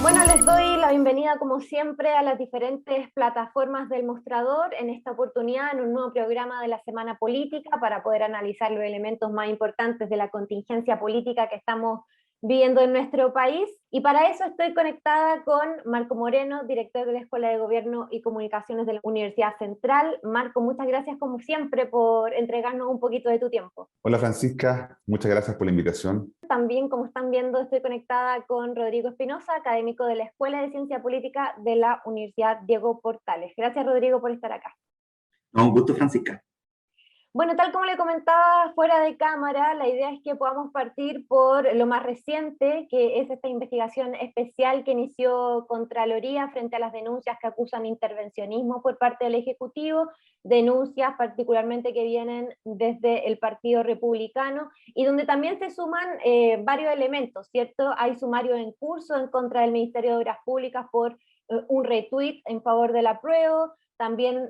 Bueno, les doy la bienvenida como siempre a las diferentes plataformas del Mostrador, en esta oportunidad en un nuevo programa de la Semana Política para poder analizar los elementos más importantes de la contingencia política que estamos viviendo en nuestro país. Y para eso estoy conectada con Marco Moreno, director de la Escuela de Gobierno y Comunicaciones de la Universidad Central. Marco, muchas gracias como siempre por entregarnos un poquito de tu tiempo. Hola Francisca, muchas gracias por la invitación. También, como están viendo, estoy conectada con Rodrigo Espinosa, académico de la Escuela de Ciencia Política de la Universidad Diego Portales. Gracias, Rodrigo, por estar acá. No, un gusto, Francisca. Bueno, tal como le comentaba fuera de cámara, la idea es que podamos partir por lo más reciente, que es esta investigación especial que inició Contraloría frente a las denuncias que acusan intervencionismo por parte del Ejecutivo, denuncias particularmente que vienen desde el Partido Republicano, y donde también se suman varios elementos, ¿cierto? Hay sumario en curso en contra del Ministerio de Obras Públicas por un retweet en favor del apruebo, también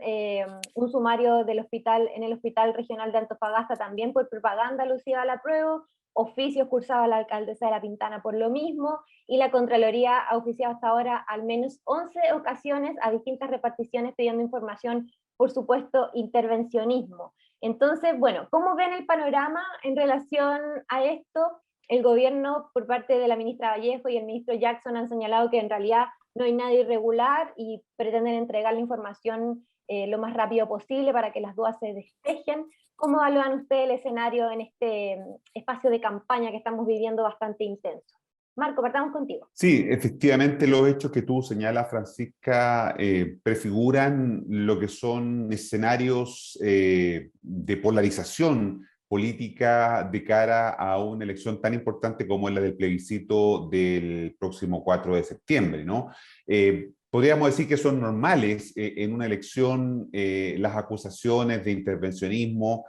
un sumario del hospital, en el Hospital Regional de Antofagasta también por propaganda alusiva al apruebo, oficios cursados a la alcaldesa de La Pintana por lo mismo, y la Contraloría ha oficiado hasta ahora al menos 11 ocasiones a distintas reparticiones pidiendo información, por supuesto, intervencionismo. Entonces, bueno, ¿cómo ven el panorama en relación a esto? El gobierno, por parte de la ministra Vallejo y el ministro Jackson, han señalado que en realidad no hay nada irregular y pretenden entregar la información lo más rápido posible para que las dudas se despejen. ¿Cómo evalúan ustedes el escenario en este espacio de campaña que estamos viviendo bastante intenso? Marco, partamos contigo. Sí, efectivamente los hechos que tú señalas, Francisca, prefiguran lo que son escenarios de polarización política de cara a una elección tan importante como es la del plebiscito del próximo 4 de septiembre, ¿no? Podríamos decir que son normales en una elección las acusaciones de intervencionismo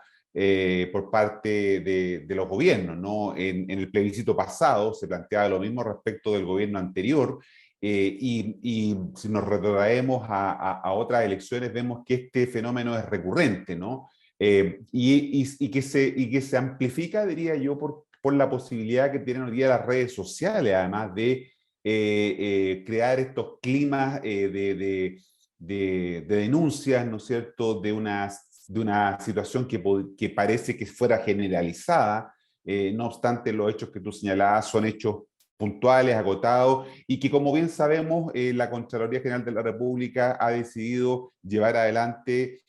por parte de los gobiernos, ¿no? En el plebiscito pasado se planteaba lo mismo respecto del gobierno anterior, y si nos retrotraemos a otras elecciones vemos que este fenómeno es recurrente, ¿no? Y que se amplifica, diría yo, por la posibilidad que tienen hoy día las redes sociales, además de crear estos climas de denuncias, ¿no es cierto?, de una situación que parece que fuera generalizada. No obstante, los hechos que tú señalabas son hechos puntuales, agotados, y que, como bien sabemos, la Contraloría General de la República ha decidido llevar adelante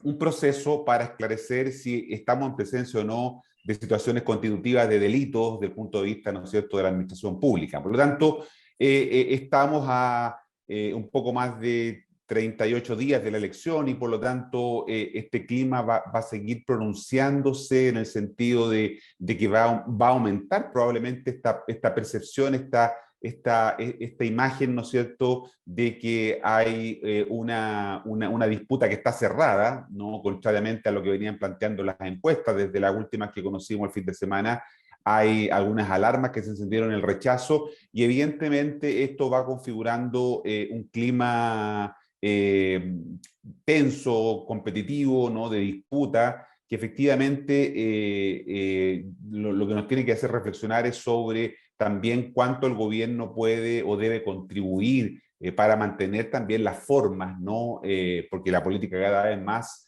un proceso para esclarecer si estamos en presencia o no de situaciones constitutivas de delitos desde el punto de vista, ¿no es cierto?, de la administración pública. Por lo tanto, estamos a un poco más de 38 días de la elección y por lo tanto este clima va a seguir pronunciándose en el sentido de que va a aumentar probablemente esta percepción, esta imagen, ¿no es cierto?, de que hay una disputa que está cerrada, ¿no?, contrariamente a lo que venían planteando las encuestas desde las últimas que conocimos el fin de semana. Hay algunas alarmas que se encendieron en el rechazo y evidentemente esto va configurando un clima tenso, competitivo, ¿no?, de disputa, que efectivamente lo que nos tiene que hacer reflexionar es sobre también cuánto el gobierno puede o debe contribuir para mantener también las formas, ¿no? Porque la política cada vez más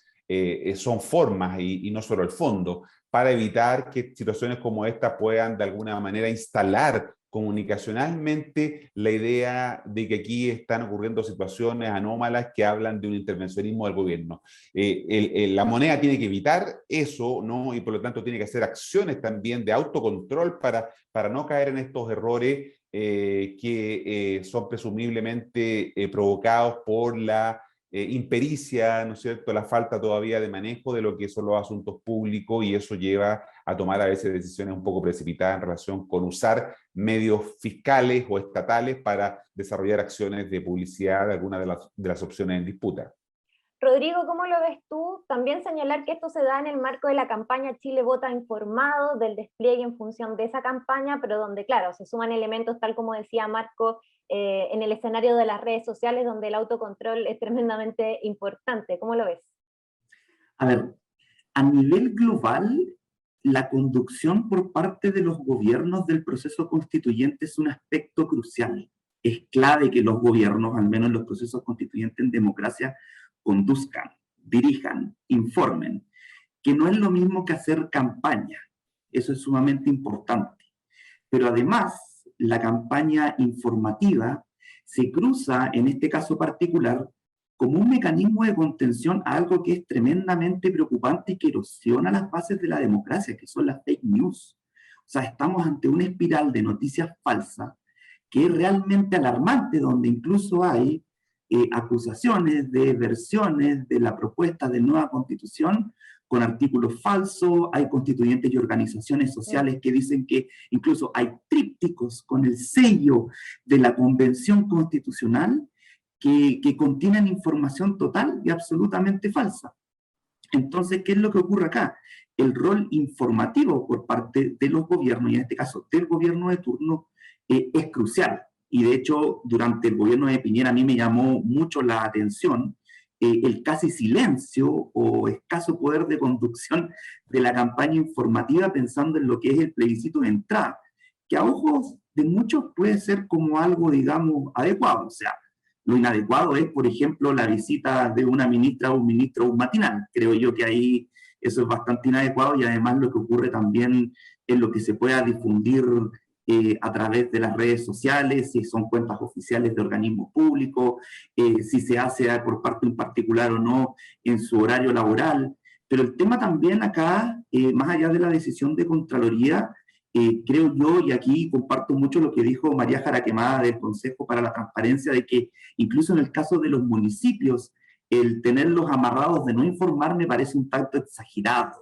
son formas y no solo el fondo, para evitar que situaciones como esta puedan de alguna manera instalar comunicacionalmente la idea de que aquí están ocurriendo situaciones anómalas que hablan de un intervencionismo del gobierno. La moneda tiene que evitar eso, ¿no? Y por lo tanto tiene que hacer acciones también de autocontrol para no caer en estos errores que son presumiblemente provocados por la impericia, ¿no es cierto?, la falta todavía de manejo de lo que son los asuntos públicos, y eso lleva a tomar a veces decisiones un poco precipitadas en relación con usar medios fiscales o estatales para desarrollar acciones de publicidad de algunas de las opciones en disputa. Rodrigo, ¿cómo lo ves tú? También señalar que esto se da en el marco de la campaña Chile Vota Informado, del despliegue en función de esa campaña, pero donde, claro, se suman elementos, tal como decía Marco, en el escenario de las redes sociales, donde el autocontrol es tremendamente importante. ¿Cómo lo ves? A ver, a nivel global, la conducción por parte de los gobiernos del proceso constituyente es un aspecto crucial. es clave que los gobiernos, al menos en los procesos constituyentes en democracia, conduzcan, dirijan, informen, que no es lo mismo que hacer campaña. Eso es sumamente importante. Pero además, la campaña informativa se cruza, en este caso particular, como un mecanismo de contención a algo que es tremendamente preocupante y que erosiona las bases de la democracia, que son las fake news. O sea, estamos ante una espiral de noticias falsas que es realmente alarmante, donde incluso hay acusaciones de versiones de la propuesta de nueva constitución con artículos falsos, hay constituyentes y organizaciones sociales que dicen que incluso hay trípticos con el sello de la Convención Constitucional que contienen información total y absolutamente falsa. Entonces, ¿qué es lo que ocurre acá? El rol informativo por parte de los gobiernos, y en este caso del gobierno de turno, es crucial. Y de hecho, durante el gobierno de Piñera a mí me llamó mucho la atención el casi silencio o escaso poder de conducción de la campaña informativa pensando en lo que es el plebiscito de entrada, que a ojos de muchos puede ser como algo, digamos, adecuado. O sea, lo inadecuado es, por ejemplo, la visita de una ministra o un ministro a un matinal. Creo yo que ahí eso es bastante inadecuado y además lo que ocurre también es lo que se pueda difundir a través de las redes sociales, si son cuentas oficiales de organismos públicos, si se hace por parte en particular o no en su horario laboral. Pero el tema también acá, más allá de la decisión de Contraloría, creo yo, y aquí comparto mucho lo que dijo María Jaraquemada del Consejo para la Transparencia, de que incluso en el caso de los municipios, el tenerlos amarrados de no informar me parece un tanto exagerado.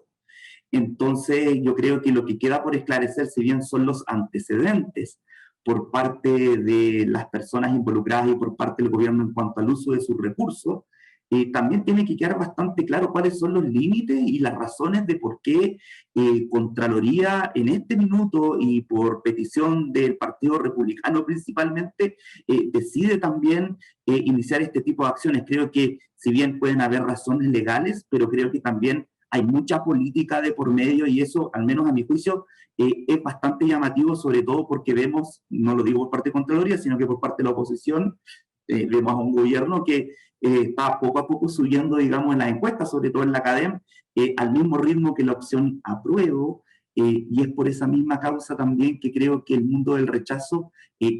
Entonces, yo creo que lo que queda por esclarecer, si bien son los antecedentes por parte de las personas involucradas y por parte del gobierno en cuanto al uso de sus recursos, también tiene que quedar bastante claro cuáles son los límites y las razones de por qué Contraloría en este minuto y por petición del Partido Republicano principalmente, decide también iniciar este tipo de acciones. Creo que si bien pueden haber razones legales, pero creo que también hay mucha política de por medio y eso, al menos a mi juicio, es bastante llamativo, sobre todo porque vemos, no lo digo por parte de Contraloría, sino que por parte de la oposición, vemos a un gobierno que está poco a poco subiendo, digamos, en las encuestas, sobre todo en la academia, al mismo ritmo que la opción apruebo, y es por esa misma causa también que creo que el mundo del rechazo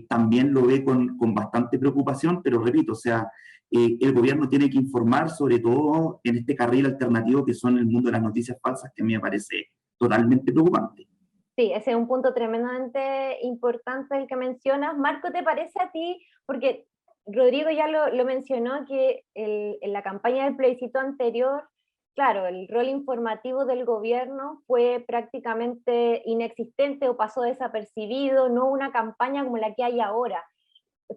también lo ve con bastante preocupación, pero repito, o sea, el gobierno tiene que informar sobre todo en este carril alternativo que son el mundo de las noticias falsas, que a mí me parece totalmente preocupante. Sí, ese es un punto tremendamente importante el que mencionas. Marco, ¿te parece a ti? Porque Rodrigo ya lo mencionó, que en la campaña del plebiscito anterior, claro, el rol informativo del gobierno fue prácticamente inexistente o pasó desapercibido, no una campaña como la que hay ahora.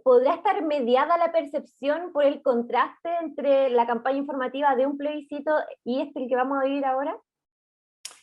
¿Podrá estar mediada la percepción por el contraste entre la campaña informativa de un plebiscito y el que vamos a vivir ahora?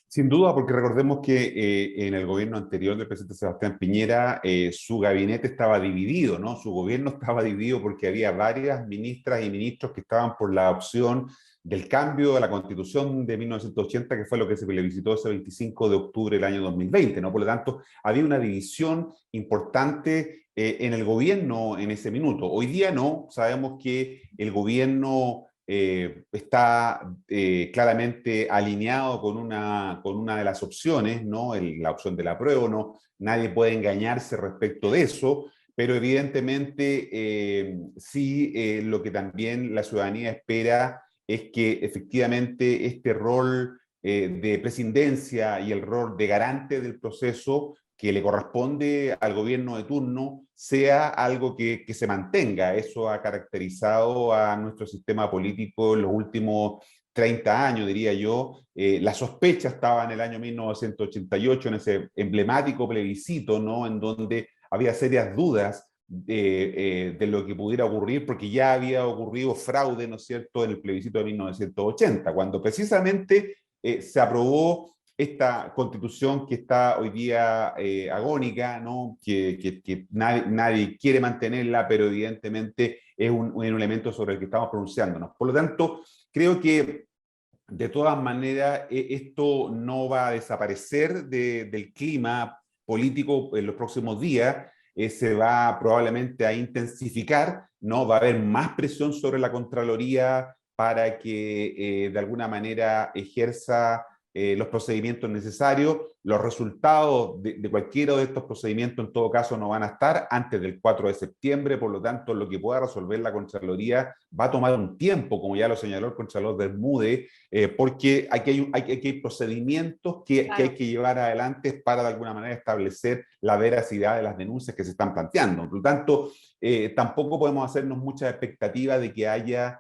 Sin duda, porque recordemos que en el gobierno anterior del presidente Sebastián Piñera, su gabinete estaba dividido, ¿no? Su gobierno estaba dividido porque había varias ministras y ministros que estaban por la opción del cambio de la Constitución de 1980, que fue lo que se plebiscitó ese 25 de octubre del año 2020, ¿no? Por lo tanto, había una división importante en el gobierno en ese minuto. Hoy día no, sabemos que el gobierno está claramente alineado con una de las opciones, ¿no? La opción del apruebo, ¿no? Nadie puede engañarse respecto de eso, pero evidentemente sí lo que también la ciudadanía espera es que efectivamente este rol de presidencia y el rol de garante del proceso que le corresponde al gobierno de turno sea algo que se mantenga. Eso ha caracterizado a nuestro sistema político en los últimos 30 años, diría yo. La sospecha estaba en el año 1988, en ese emblemático plebiscito, ¿no? En donde había serias dudas de lo que pudiera ocurrir, porque ya había ocurrido fraude, ¿no es cierto?, en el plebiscito de 1980, cuando precisamente se aprobó esta constitución que está hoy día agónica, ¿no? que nadie quiere mantenerla, pero evidentemente es un elemento sobre el que estamos pronunciándonos. Por lo tanto, creo que de todas maneras esto no va a desaparecer del clima político en los próximos días. se va probablemente a intensificar, ¿no? Va a haber más presión sobre la Contraloría para que de alguna manera ejerza los procedimientos necesarios. Los resultados de cualquiera de estos procedimientos en todo caso no van a estar antes del 4 de septiembre, por lo tanto lo que pueda resolver la Contraloría va a tomar un tiempo, como ya lo señaló el Contralor Bermúdez, porque aquí hay procedimientos que hay que llevar adelante para de alguna manera establecer la veracidad de las denuncias que se están planteando. Por lo tanto, tampoco podemos hacernos muchas expectativas de que haya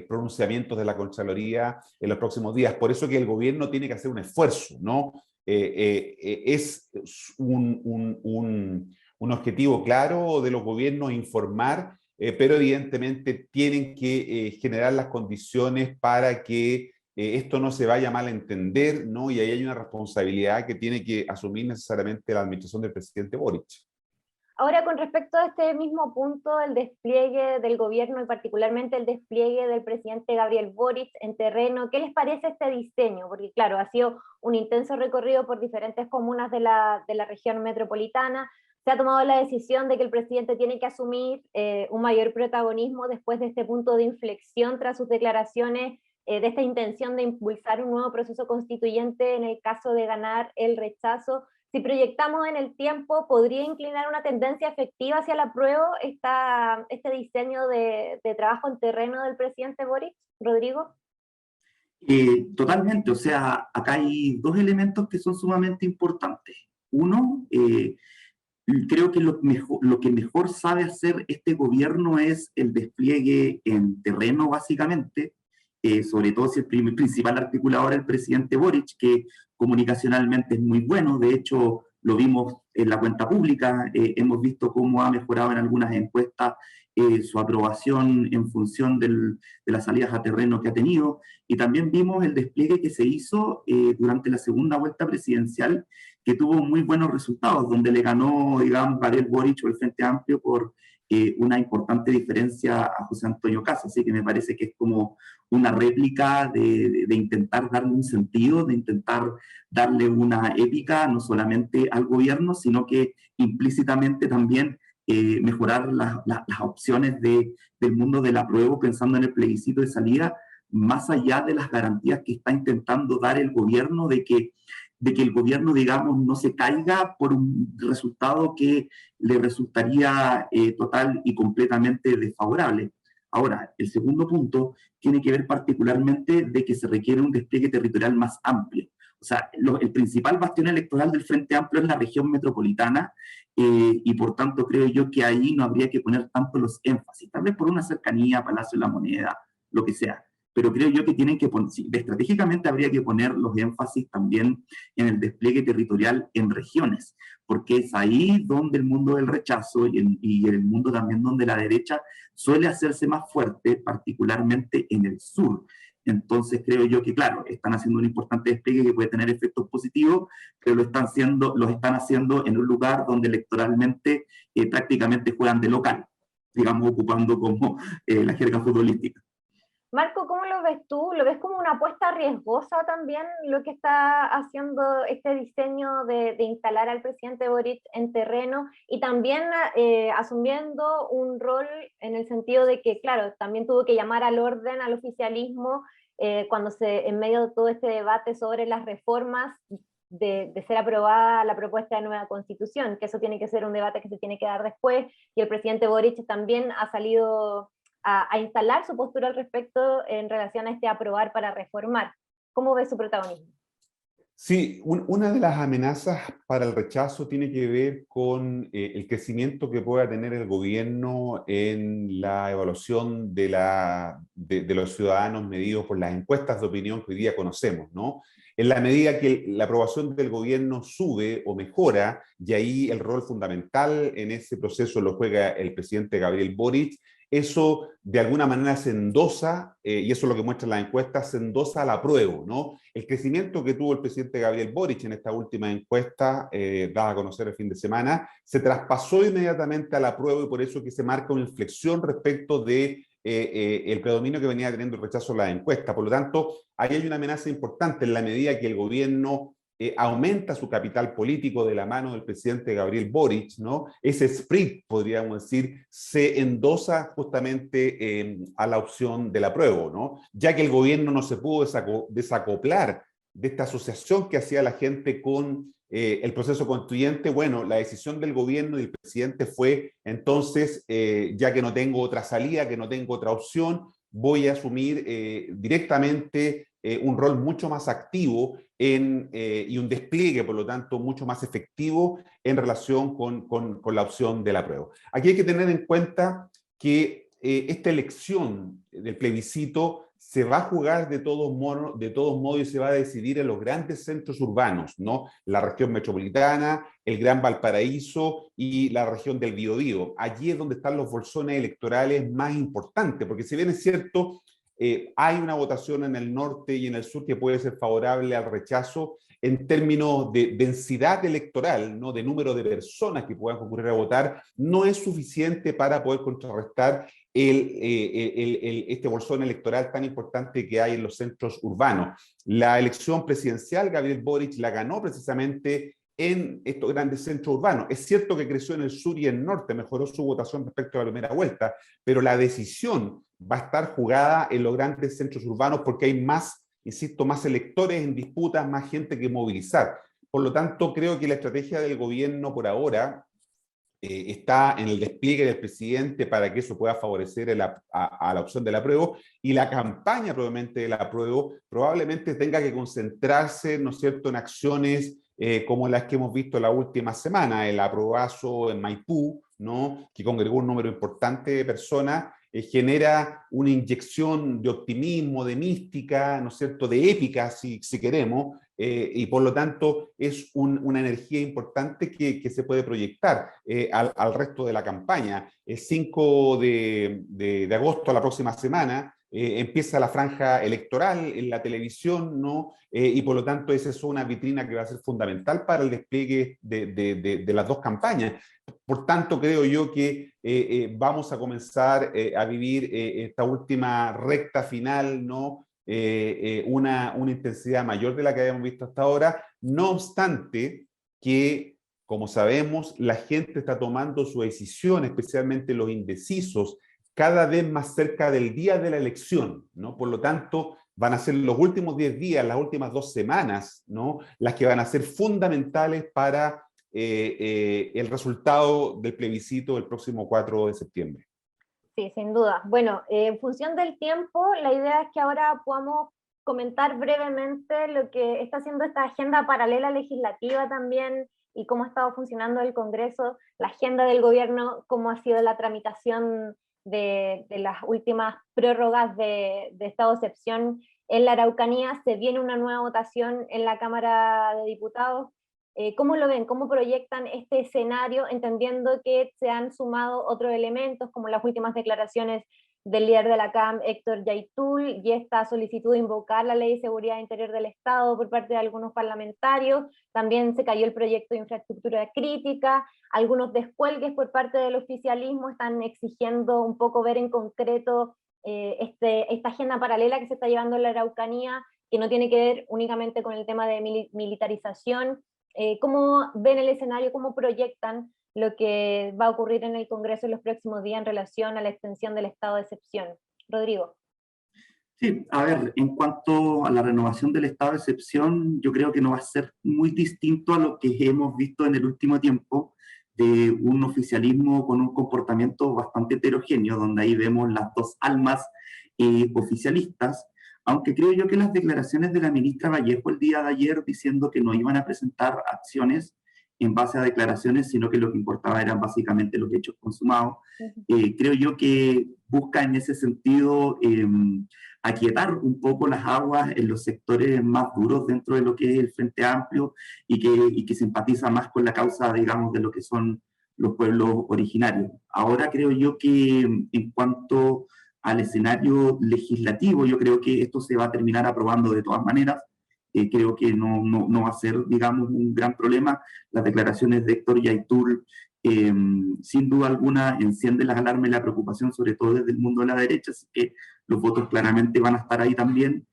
pronunciamientos de la Contraloría en los próximos días. Por eso que el gobierno tiene que hacer un esfuerzo, ¿no? Es un objetivo claro de los gobiernos informar, pero evidentemente tienen que generar las condiciones para que esto no se vaya a malentender, ¿no? Y ahí hay una responsabilidad que tiene que asumir necesariamente la administración del presidente Boric. Ahora, con respecto a este mismo punto, el despliegue del gobierno y particularmente el despliegue del presidente Gabriel Boric en terreno, ¿qué les parece este diseño? Porque claro, ha sido un intenso recorrido por diferentes comunas de la región metropolitana. Se ha tomado la decisión de que el presidente tiene que asumir un mayor protagonismo después de este punto de inflexión tras sus declaraciones de esta intención de impulsar un nuevo proceso constituyente en el caso de ganar el rechazo. Si proyectamos en el tiempo, ¿podría inclinar una tendencia efectiva hacia la apruebo este diseño de trabajo en terreno del presidente Boric? Rodrigo. Totalmente, o sea, acá hay dos elementos que son sumamente importantes. Uno, creo que lo que mejor sabe hacer este gobierno es el despliegue en terreno, básicamente, sobre todo si el principal articulador es el presidente Boric, que comunicacionalmente es muy bueno. De hecho, lo vimos en la cuenta pública, hemos visto cómo ha mejorado en algunas encuestas su aprobación en función de las salidas a terreno que ha tenido, y también vimos el despliegue que se hizo durante la segunda vuelta presidencial, que tuvo muy buenos resultados, donde le ganó, digamos, Gabriel Boric o el Frente Amplio por una importante diferencia a José Antonio Caz. Así que me parece que es como una réplica de intentar darle un sentido, de intentar darle una épica no solamente al gobierno, sino que implícitamente también mejorar las opciones del mundo del apruebo, pensando en el plebiscito de salida, más allá de las garantías que está intentando dar el gobierno de que el gobierno, digamos, no se caiga por un resultado que le resultaría total y completamente desfavorable. Ahora, el segundo punto tiene que ver particularmente de que se requiere un despliegue territorial más amplio. O sea, el principal bastión electoral del Frente Amplio es la región metropolitana, y por tanto creo yo que ahí no habría que poner tanto los énfasis, tal vez por una cercanía a Palacio de la Moneda, lo que sea. Pero creo yo que tienen que poner, sí, estratégicamente habría que poner los énfasis también en el despliegue territorial en regiones, porque es ahí donde el mundo del rechazo y en el mundo también donde la derecha suele hacerse más fuerte, particularmente en el sur. Entonces creo yo que, claro, están haciendo un importante despliegue que puede tener efectos positivos, pero los están haciendo en un lugar donde electoralmente prácticamente juegan de local, digamos, ocupando como la jerga futbolística. Marco, ¿cómo lo ves tú? ¿Lo ves como una apuesta riesgosa también lo que está haciendo este diseño de instalar al presidente Boric en terreno y también asumiendo un rol en el sentido de que, claro, también tuvo que llamar al orden, al oficialismo, cuando en medio de todo este debate sobre las reformas de ser aprobada la propuesta de nueva constitución, que eso tiene que ser un debate que se tiene que dar después, y el presidente Boric también ha salido a instalar su postura al respecto en relación a este aprobar para reformar. ¿Cómo ve su protagonismo? Sí, una de las amenazas para el rechazo tiene que ver con el crecimiento que pueda tener el gobierno en la evaluación de los ciudadanos medidos por las encuestas de opinión que hoy día conocemos, ¿no? En la medida que la aprobación del gobierno sube o mejora, y ahí el rol fundamental en ese proceso lo juega el presidente Gabriel Boric, eso de alguna manera se endosa, y eso es lo que muestran las encuestas, se endosa al apruebo, ¿no? El crecimiento que tuvo el presidente Gabriel Boric en esta última encuesta, dada a conocer el fin de semana, se traspasó inmediatamente al apruebo, y por eso que se marca una inflexión respecto de el predominio que venía teniendo el rechazo a la encuesta. Por lo tanto, ahí hay una amenaza importante en la medida que el gobierno aumenta su capital político de la mano del presidente Gabriel Boric, ¿no? Ese split, podríamos decir, se endosa justamente a la opción del apruebo, ¿no? Ya que el gobierno no se pudo desacoplar de esta asociación que hacía la gente con el proceso constituyente. Bueno, la decisión del gobierno y del presidente fue, entonces, ya que no tengo otra salida, que no tengo otra opción, voy a asumir directamente un rol mucho más activo y un despliegue, por lo tanto, mucho más efectivo en relación con la opción del apruebo. Aquí hay que tener en cuenta que esta elección del plebiscito se va a jugar de todos modos y se va a decidir en los grandes centros urbanos, ¿no? La región metropolitana, el Gran Valparaíso y la región del Biobío. Allí es donde están los bolsones electorales más importantes, porque si bien es cierto, hay una votación en el norte y en el sur que puede ser favorable al rechazo en términos de densidad electoral, ¿no? De número de personas que puedan concurrir a votar, no es suficiente para poder contrarrestar este bolsón electoral tan importante que hay en los centros urbanos. La elección presidencial, Gabriel Boric la ganó precisamente en estos grandes centros urbanos. Es cierto que creció en el sur y en el norte, mejoró su votación respecto a la primera vuelta, pero la decisión va a estar jugada en los grandes centros urbanos porque hay más, insisto, más electores en disputas, más gente que movilizar. Por lo tanto, creo que la estrategia del gobierno por ahora está en el despliegue del presidente para que eso pueda favorecer a la opción del apruebo, y la campaña probablemente del apruebo probablemente tenga que concentrarse, ¿no es cierto?, en acciones como las que hemos visto la última semana, el aprobazo en Maipú, ¿no?, que congregó un número importante de personas, genera una inyección de optimismo, de mística, ¿no es cierto?, de épica, si queremos, y por lo tanto es una energía importante que se puede proyectar al resto de la campaña. El 5 de agosto, la próxima semana, empieza la franja electoral en la televisión, ¿no? Y por lo tanto esa es una vitrina que va a ser fundamental para el despliegue de las dos campañas. Por tanto, creo yo que vamos a comenzar a vivir esta última recta final, ¿no? Una intensidad mayor de la que habíamos visto hasta ahora, no obstante que, como sabemos, la gente está tomando su decisión, especialmente los indecisos, cada vez más cerca del día de la elección, ¿no? Por lo tanto, van a ser los últimos 10 días, las últimas 2 semanas, ¿no?, las que van a ser fundamentales para el resultado del plebiscito del próximo 4 de septiembre. Sí, sin duda. Bueno, en función del tiempo, la idea es que ahora podamos comentar brevemente lo que está haciendo esta agenda paralela legislativa también y cómo ha estado funcionando el Congreso, la agenda del gobierno, cómo ha sido la tramitación de las últimas prórrogas de estado de excepción en la Araucanía. Se viene una nueva votación en la Cámara de Diputados. ¿Cómo lo ven? ¿Cómo proyectan este escenario, entendiendo que se han sumado otros elementos, como las últimas declaraciones del líder de la CAM, Héctor Yaitul, y esta solicitud de invocar la Ley de Seguridad Interior del Estado por parte de algunos parlamentarios? También se cayó el proyecto de infraestructura crítica, algunos descuelgues por parte del oficialismo están exigiendo un poco ver en concreto esta agenda paralela que se está llevando en la Araucanía, que no tiene que ver únicamente con el tema de militarización. ¿Cómo ven el escenario, cómo proyectan lo que va a ocurrir en el Congreso en los próximos días en relación a la extensión del estado de excepción? Rodrigo. Sí, a ver, en cuanto a la renovación del estado de excepción, yo creo que no va a ser muy distinto a lo que hemos visto en el último tiempo, de un oficialismo con un comportamiento bastante heterogéneo, donde ahí vemos las dos almas oficialistas, aunque creo yo que las declaraciones de la ministra Vallejo el día de ayer diciendo que no iban a presentar acciones en base a declaraciones, sino que lo que importaba eran básicamente los hechos consumados, creo yo que busca en ese sentido aquietar un poco las aguas en los sectores más duros dentro de lo que es el Frente Amplio y que simpatiza más con la causa, digamos, de lo que son los pueblos originarios. Ahora creo yo que en cuanto al escenario legislativo, yo creo que esto se va a terminar aprobando de todas maneras. Creo que no va a ser, digamos, un gran problema. Las declaraciones de Héctor Yaitul, sin duda alguna, encienden las alarmas y la preocupación, sobre todo desde el mundo de la derecha, así que los votos claramente van a estar ahí también.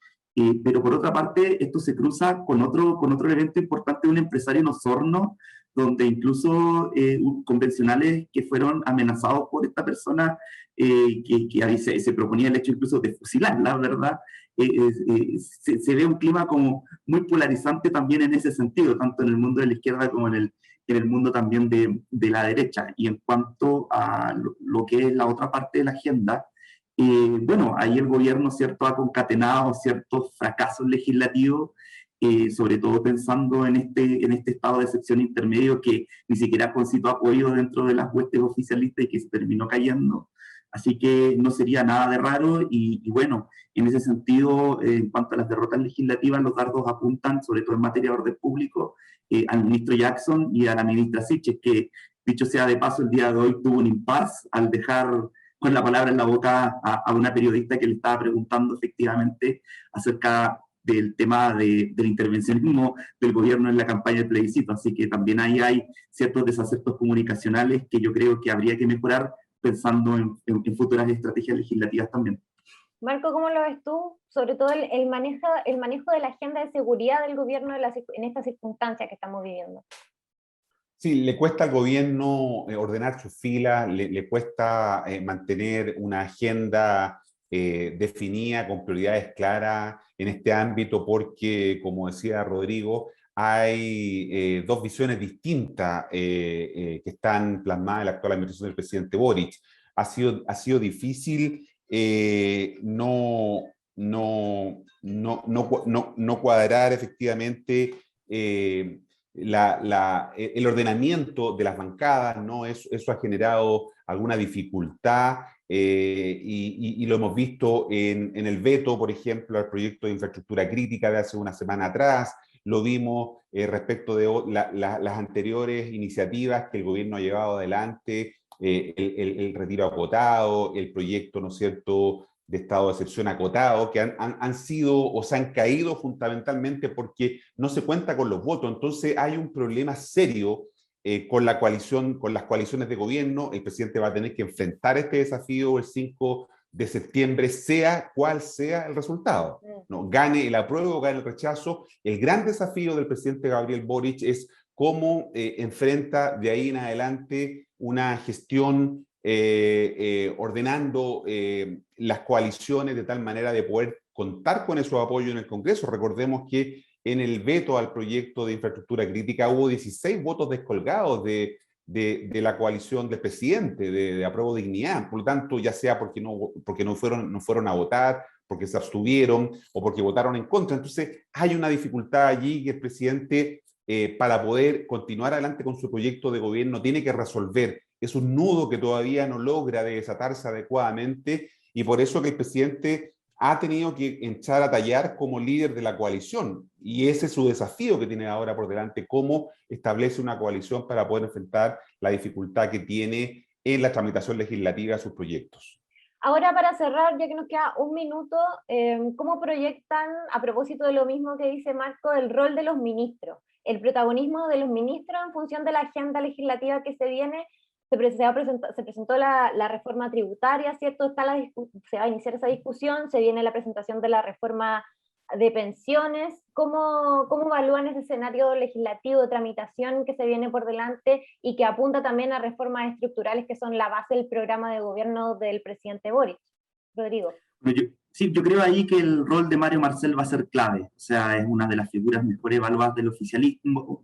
Pero por otra parte, esto se cruza con otro evento importante de un empresario en Osorno, donde incluso convencionales que fueron amenazados por esta persona, que ahí se proponía el hecho incluso de fusilarla, ¿verdad? Se ve un clima como muy polarizante también en ese sentido, tanto en el mundo de la izquierda como en el mundo también de la derecha. Y en cuanto a lo que es la otra parte de la agenda, bueno, ahí el gobierno, ¿cierto?, ha concatenado ciertos fracasos legislativos, sobre todo pensando en este estado de excepción intermedio que ni siquiera concitó apoyo dentro de las huestes oficialistas y que se terminó cayendo. Así que no sería nada de raro y bueno, en ese sentido, en cuanto a las derrotas legislativas, los dardos apuntan, sobre todo en materia de orden público, al ministro Jackson y a la ministra Siches, que dicho sea de paso, el día de hoy tuvo un impasse al dejar con la palabra en la boca a una periodista que le estaba preguntando efectivamente acerca del tema del intervencionismo del gobierno en la campaña del plebiscito. Así que también ahí hay ciertos desacertos comunicacionales que yo creo que habría que mejorar pensando en futuras estrategias legislativas también. Marco, ¿cómo lo ves tú? Sobre todo el manejo de la agenda de seguridad del gobierno en estas circunstancias que estamos viviendo. Sí, le cuesta al gobierno ordenar sus filas, le cuesta mantener una agenda definida, con prioridades claras en este ámbito, porque, como decía Rodrigo, hay dos visiones distintas que están plasmadas en la actual administración del presidente Boric. Ha sido difícil no cuadrar efectivamente el ordenamiento de las bancadas, ¿no? Eso ha generado alguna dificultad y lo hemos visto en el veto, por ejemplo, al proyecto de infraestructura crítica de hace una semana atrás, lo vimos respecto de las anteriores iniciativas que el gobierno ha llevado adelante, el retiro acotado, el proyecto, ¿no es cierto?, de estado de excepción acotado, que han sido o se han caído fundamentalmente porque no se cuenta con los votos. Entonces hay un problema serio con la coalición, con las coaliciones de gobierno. El presidente va a tener que enfrentar este desafío el 5 de septiembre, sea cual sea el resultado, ¿no? Gane el apruebo o gane el rechazo. El gran desafío del presidente Gabriel Boric es cómo enfrenta de ahí en adelante una gestión ordenando las coaliciones de tal manera de poder contar con esos apoyos en el Congreso. Recordemos que en el veto al proyecto de infraestructura crítica hubo 16 votos descolgados de la coalición del presidente, de Apruebo Dignidad. Por lo tanto, ya sea porque no fueron a votar, porque se abstuvieron o porque votaron en contra. Entonces, hay una dificultad allí que el presidente, para poder continuar adelante con su proyecto de gobierno, tiene que resolver. Es un nudo que todavía no logra desatarse adecuadamente y por eso que el presidente ha tenido que echar a tallar como líder de la coalición. Y ese es su desafío que tiene ahora por delante, cómo establece una coalición para poder enfrentar la dificultad que tiene en la tramitación legislativa de sus proyectos. Ahora, para cerrar, ya que nos queda un minuto, ¿cómo proyectan, a propósito de lo mismo que dice Marco, el rol de los ministros? El protagonismo de los ministros en función de la agenda legislativa que se viene. Se presentó la reforma tributaria, ¿cierto? Se va a iniciar esa discusión, se viene la presentación de la reforma de pensiones. ¿Cómo evalúan ese escenario legislativo de tramitación que se viene por delante y que apunta también a reformas estructurales que son la base del programa de gobierno del presidente Boric? Rodrigo. Yo creo ahí que el rol de Mario Marcel va a ser clave. O sea, es una de las figuras mejor evaluadas del oficialismo,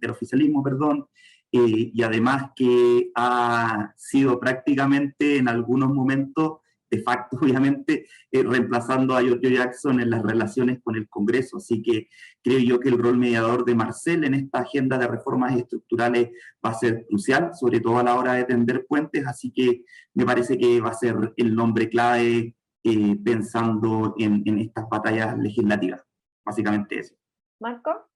y además que ha sido prácticamente en algunos momentos, de facto obviamente, reemplazando a Giorgio Jackson en las relaciones con el Congreso. Así que creo yo que el rol mediador de Marcel en esta agenda de reformas estructurales va a ser crucial, sobre todo a la hora de tender puentes, así que me parece que va a ser el nombre clave pensando en estas batallas legislativas. Básicamente eso. ¿Marco?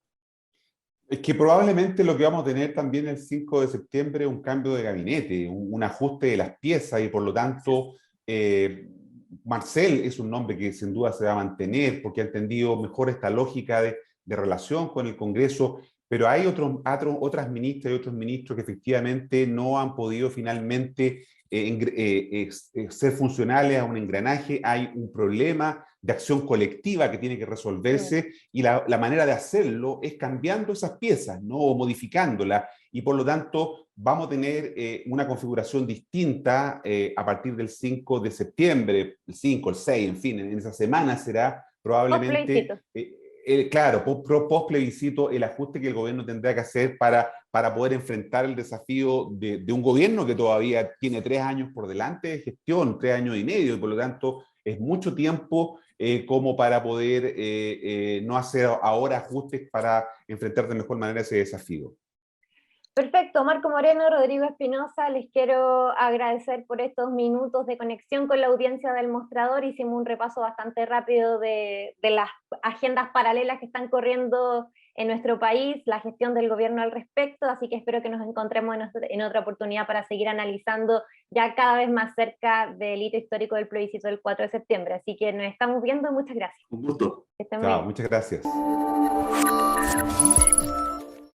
Es que probablemente lo que vamos a tener también el 5 de septiembre es un cambio de gabinete, un ajuste de las piezas y por lo tanto Marcel es un nombre que sin duda se va a mantener porque ha entendido mejor esta lógica de relación con el Congreso, pero hay otras ministras y otros ministros que efectivamente no han podido finalmente ser funcionales a un engranaje. Hay un problema de acción colectiva que tiene que resolverse y la manera de hacerlo es cambiando esas piezas, ¿no? O modificándolas, y por lo tanto vamos a tener una configuración distinta a partir del 5 de septiembre, el 5, el 6, en fin, en esa semana será probablemente, claro, post plebiscito, el ajuste que el gobierno tendrá que hacer para poder enfrentar el desafío de un gobierno que todavía tiene 3 años por delante de gestión, 3 años y medio, y por lo tanto es mucho tiempo como para poder no hacer ahora ajustes para enfrentar de mejor manera ese desafío. Perfecto, Marco Moreno, Rodrigo Espinosa, les quiero agradecer por estos minutos de conexión con la audiencia del Mostrador. Hicimos un repaso bastante rápido de las agendas paralelas que están corriendo en nuestro país, la gestión del gobierno al respecto, así que espero que nos encontremos en otra oportunidad para seguir analizando ya cada vez más cerca del hito histórico del plebiscito del 4 de septiembre. Así que nos estamos viendo, muchas gracias. Un gusto. Chao, muchas gracias.